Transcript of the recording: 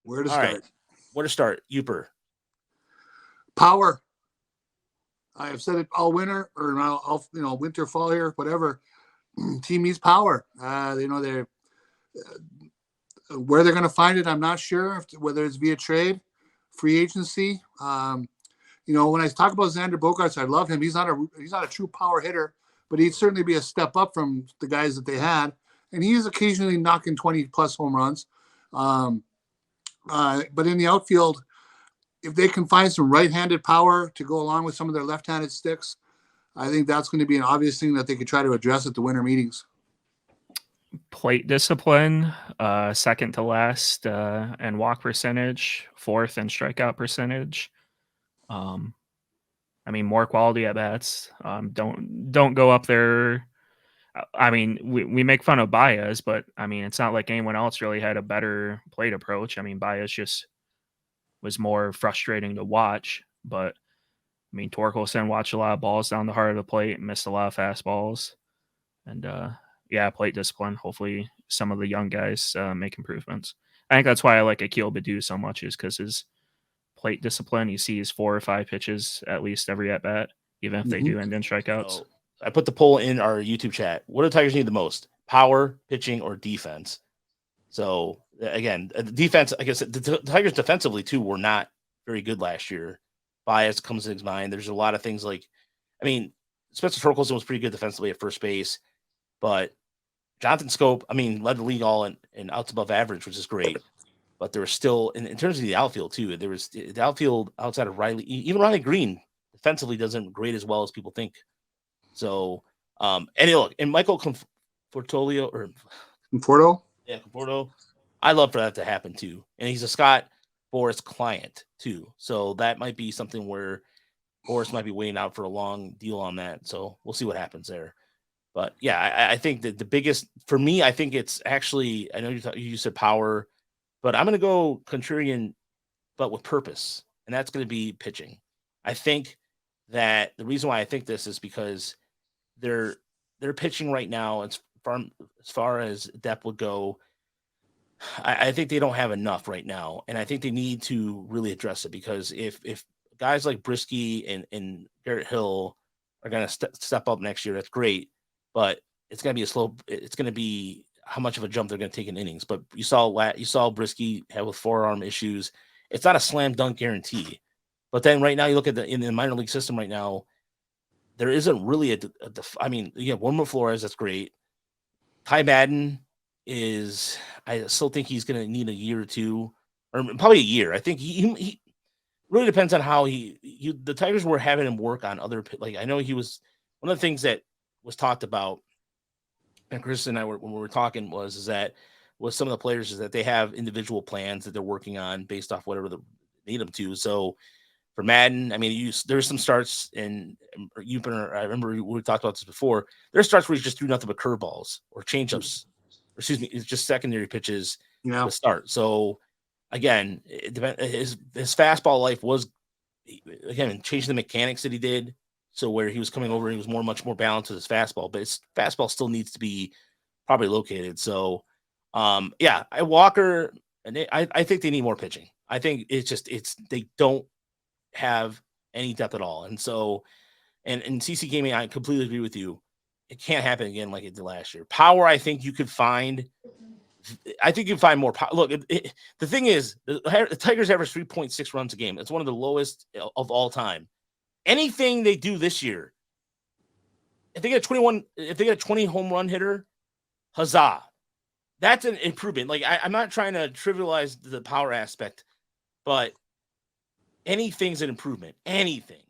Where to All right. start? Where to start? Yooper. Power. I have said it all winter, or all winter, fall here, whatever. Team needs power. They're where they're going to find it. I'm not sure whether it's via trade, free agency. When I talk about Xander Bogaerts, I love him. He's not a true power hitter, but he'd certainly be a step up from the guys that they had. And he's occasionally knocking 20 plus home runs. Um, but in the outfield, if they can find some right-handed power to go along with some of their left-handed sticks, I think that's going to be an obvious thing that they could try to address at the winter meetings. Plate discipline, second to last, and walk percentage, fourth and strikeout percentage. More quality at bats. Don't go up there. We make fun of Baez, but it's not like anyone else really had a better plate approach. Baez just was more frustrating to watch. But Torkelson watched a lot of balls down the heart of the plate and missed a lot of fastballs. And plate discipline. Hopefully, some of the young guys make improvements. I think that's why I like Akil Baddoo so much, is because his plate discipline. You see his 4 or 5 pitches at least every at bat, even if they do end in strikeouts. So I put the poll in our YouTube chat. What do the Tigers need the most? Power, pitching, or defense? So again, the defense, I guess the Tigers defensively too were not very good last year. Bias comes to his mind. There's a lot of things like, Spencer Torkelson was pretty good defensively at first base, but Jonathan Scope, led the league all in outs above average, which is great. But there was still, in terms of the outfield too, there was the outfield outside of Riley, even Riley Green defensively doesn't grade as well as people think. So, and Michael Conforto, I love for that to happen too. And he's a Scott Boras client too. So that might be something where Boras might be waiting out for a long deal on that. So we'll see what happens there. But yeah, I think that the biggest, for me, I think it's actually, I know you said power, but I'm going to go contrarian, but with purpose. And that's going to be pitching. I think that the reason why I think this is because they're pitching right now, as far as depth would go, I think they don't have enough right now. And I think they need to really address it, because if guys like Brisky and Garrett Hill are going to step up next year, that's great. But it's going to be how much of a jump they're going to take in innings. But you saw Brisky have with forearm issues. It's not a slam dunk guarantee. But then right now you look at in the minor league system right now, there isn't really you have Wilmer Flores, that's great. Ty Madden I still think he's going to need a year or two, or probably a year. I think he really depends on how the Tigers were having him work on other, like, I know he was one of the things that was talked about, and Chris and I when we were talking was some of the players is that they have individual plans that they're working on based off whatever they need them to. So for Madden, there's some starts in Yooper. I remember we talked about this before. There's starts where he just threw nothing but curveballs or changeups. It's just secondary pitches to start. So again, his fastball life was, again, changing the mechanics that he did. So where he was coming over, he was much more balanced with his fastball, but his fastball still needs to be probably located. So, Walker, and I think they need more pitching. I think they don't have any depth at all. And so, and CC Gaming, I completely agree with you. It can't happen again like it did last year. Power, I think you could find. I think you find more power. Look, the thing is, the Tigers average 3.6 runs a game. It's one of the lowest of all time. Anything they do this year, if they get a 20 home run hitter, huzzah. That's an improvement. Like, I'm not trying to trivialize the power aspect, but anything's an improvement. Anything.